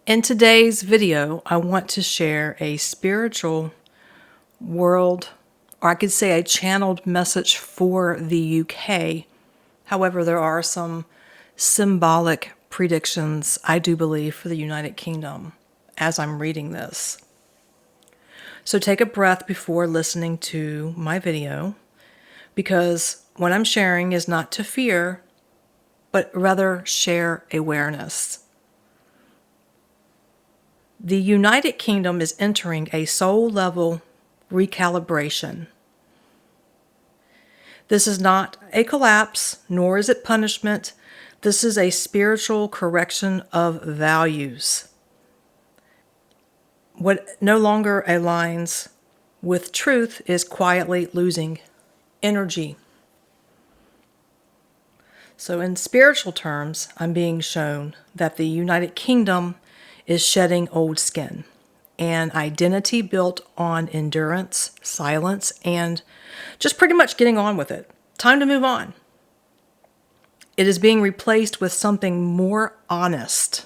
In today's video, I want to share a spiritual world, or I could say a channeled message for the UK. However, there are some symbolic predictions, I do believe, for the United Kingdom as I'm reading this. So take a breath before listening to my video, because what I'm sharing is not to fear, but rather share awareness. The United Kingdom is entering a soul-level recalibration. This is not a collapse, nor is it punishment. This is a spiritual correction of values. What no longer aligns with truth is quietly losing energy. So in spiritual terms, I'm being shown that the United Kingdom is shedding old skin, an identity built on endurance, silence, and just pretty much getting on with it. Time to move on. It is being replaced with something more honest,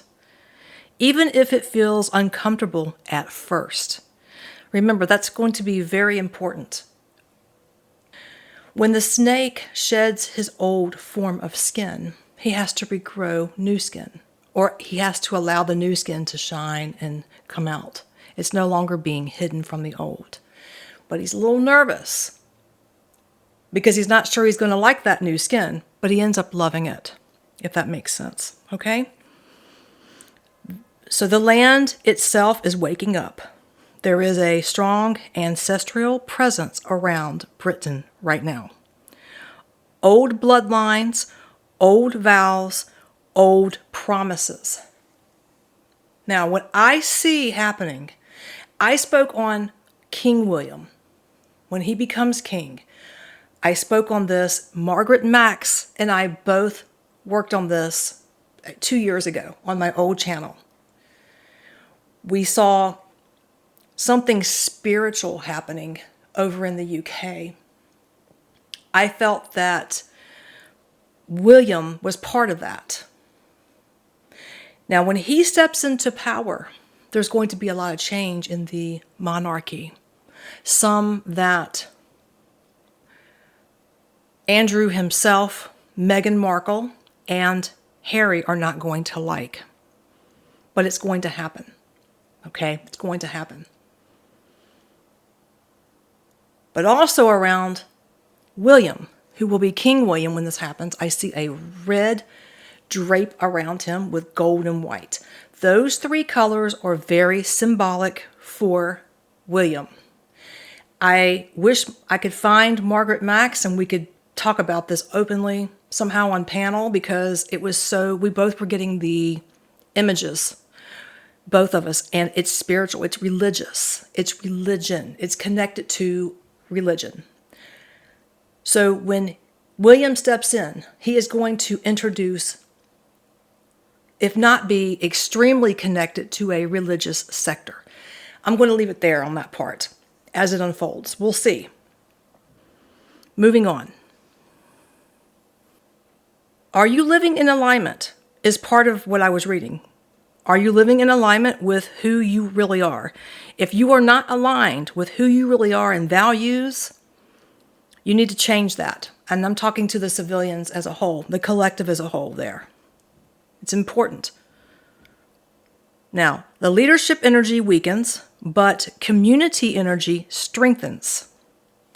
even if it feels uncomfortable at first. Remember, that's going to be very important. When the snake sheds his old form of skin, he has to regrow new skin. Or he has to allow the new skin to shine and come out. It's no longer being hidden from the old. But he's a little nervous because he's not sure he's going to like that new skin, but he ends up loving it, if that makes sense. Okay? So the land itself is waking up. There is a strong ancestral presence around Britain right now. Old bloodlines, old vows, old promises. Now, what I see happening, I spoke on King William. When he becomes king, I spoke on this. Margaret Max and I both worked on this 2 years ago on my old channel. We saw something spiritual happening over in the UK. I felt that William was part of that. Now, when he steps into power, there's going to be a lot of change in the monarchy. Some that Andrew himself, Meghan Markle, and Harry are not going to like. But it's going to happen. Okay? It's going to happen. But also around William, who will be King William when this happens, I see a red drape around him with gold and white. Those three colors are very symbolic for William. I wish I could find Margaret Max and we could talk about this openly somehow on panel, because it was so, we both were getting the images, both of us, and it's spiritual, it's religious, it's religion, it's connected to religion. So when William steps in, he is going to introduce, if not be extremely connected to a religious sector. I'm going to leave it there on that part as it unfolds. We'll see. Moving on. Are you living in alignment? Is part of what I was reading. Are you living in alignment with who you really are? If you are not aligned with who you really are and values, you need to change that. And I'm talking to the civilians as a whole, the collective as a whole there. It's important. Now, the leadership energy weakens, but community energy strengthens.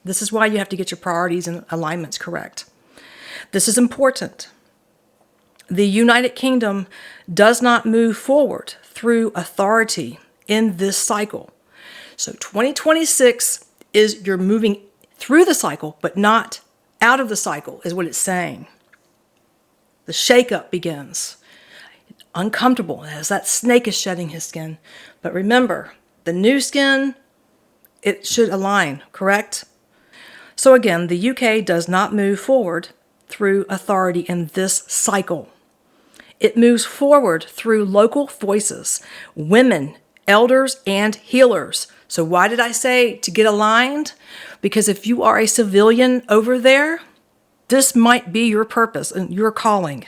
This is why you have to get your priorities and alignments correct. This is important. The United Kingdom does not move forward through authority in this cycle. So 2026 is you're moving through the cycle, but not out of the cycle, is what it's saying. The shakeup begins. Uncomfortable as that snake is shedding his skin. But remember, the new skin, it should align, correct? So again, the UK does not move forward through authority in this cycle. It moves forward through local voices, women, elders, and healers. So why did I say to get aligned? Because if you are a civilian over there, this might be your purpose and your calling.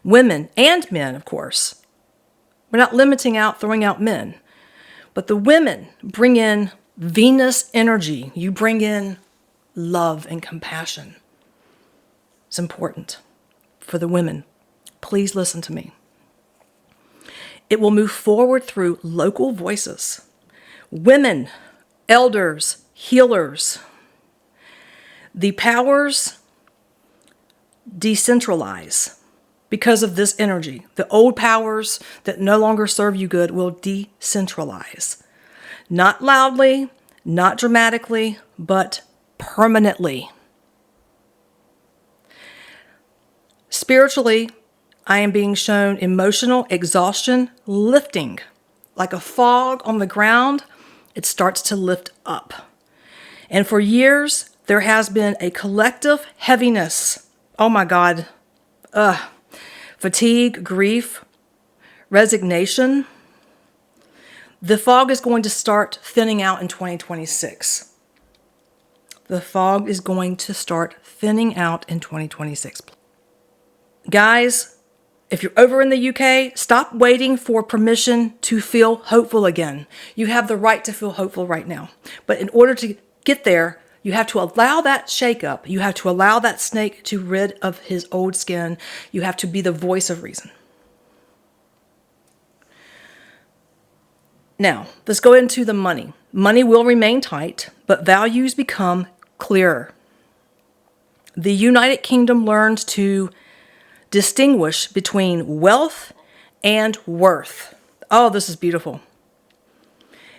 Women and men, of course. We're not limiting out, throwing out men. But the women bring in Venus energy. You bring in love and compassion. It's important for the women. Please listen to me. It will move forward through local voices. Women, elders, healers. The powers decentralize because of this energy. The old powers that no longer serve you good will decentralize. Not loudly, not dramatically, but permanently. Spiritually, I am being shown emotional exhaustion lifting. Like a fog on the ground, it starts to lift up. And for years, there has been a collective heaviness. Oh my God. Fatigue, grief, resignation. The fog is going to start thinning out in 2026. The fog is going to start thinning out in 2026. Guys, if you're over in the UK, stop waiting for permission to feel hopeful again. You have the right to feel hopeful right now. But in order to get there, you have to allow that shakeup. You have to allow that snake to rid of his old skin. You have to be the voice of reason. Now, let's go into the money. Money will remain tight, but values become clearer. The United Kingdom learns to distinguish between wealth and worth. Oh, this is beautiful.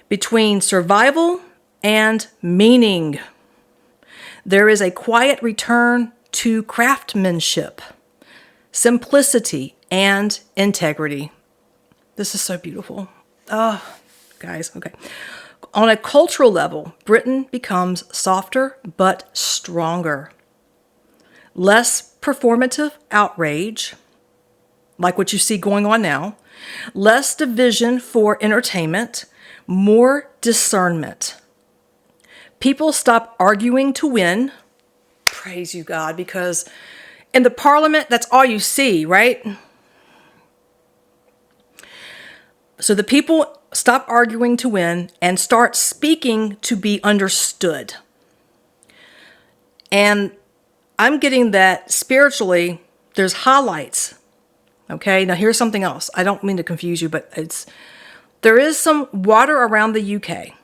Between survival and meaning. There is a quiet return to craftsmanship, simplicity, and integrity. This is so beautiful. Oh, guys, okay. On a cultural level, Britain becomes softer but stronger. Less performative outrage, like what you see going on now. Less division for entertainment, more discernment. People stop arguing to win. Praise you, God, because in the parliament, that's all you see, right? So the people stop arguing to win and start speaking to be understood. And I'm getting that spiritually, there's highlights. Okay, now here's something else. I don't mean to confuse you, but there is some water around the UK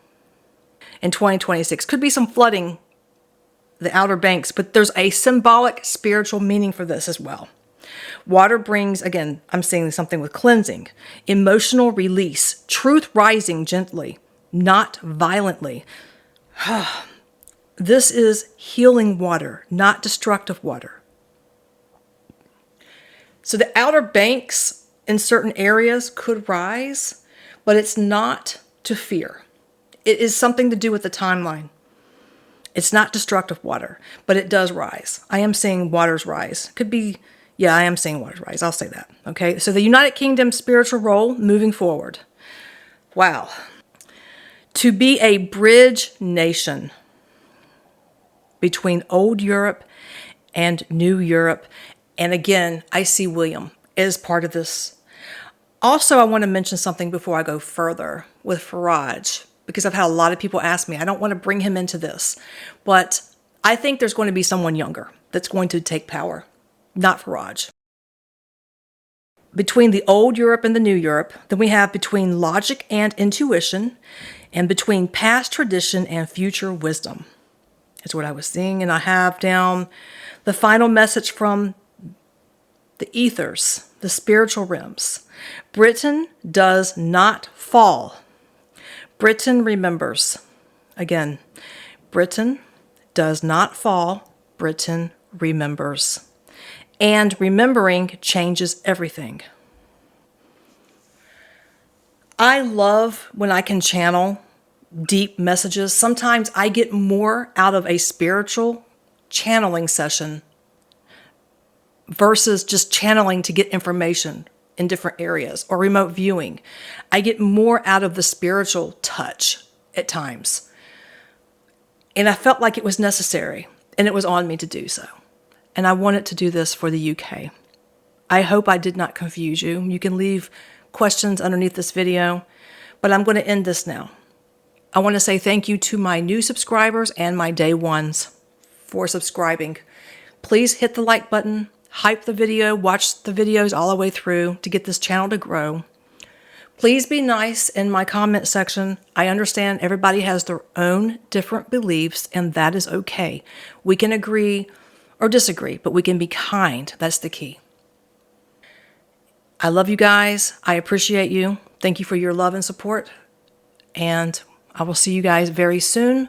in 2026. Could be some flooding the Outer Banks, but there's a symbolic spiritual meaning for this as well. Water brings, again, I'm seeing something with cleansing, emotional release, truth rising gently, not violently. This is healing water, not destructive water. So the Outer Banks in certain areas could rise, but it's not to fear. It is something to do with the timeline. It's not destructive water, but it does rise. I am seeing waters rise. Could be, yeah, I am seeing waters rise. I'll say that. Okay, so the United Kingdom spiritual role moving forward. Wow. To be a bridge nation between old Europe and new Europe. And again, I see William as part of this. Also, I want to mention something before I go further with Faraj, because I've had a lot of people ask me. I don't want to bring him into this, but I think there's going to be someone younger that's going to take power, not Faraj. Between the old Europe and the new Europe, then we have between logic and intuition, and between past tradition and future wisdom. Is what I was seeing. And I have down the final message from the ethers, the spiritual realms. Britain does not fall. Britain remembers. Again, Britain does not fall. Britain remembers. And remembering changes everything. I love when I can channel deep messages. Sometimes I get more out of a spiritual channeling session versus just channeling to get information in different areas or remote viewing. I get more out of the spiritual touch at times. And I felt like it was necessary, and it was on me to do so. And I wanted to do this for the UK. I hope I did not confuse you. You can leave questions underneath this video, but I'm going to end this now. I want to say thank you to my new subscribers and my day ones for subscribing. Please hit the like button, hype the video, watch the videos all the way through to get this channel to grow. Please be nice in my comment section. I understand everybody has their own different beliefs, and that is okay. We can agree or disagree, but we can be kind. That's the key. I love you guys. I appreciate you. Thank you for your love and support. And I will see you guys very soon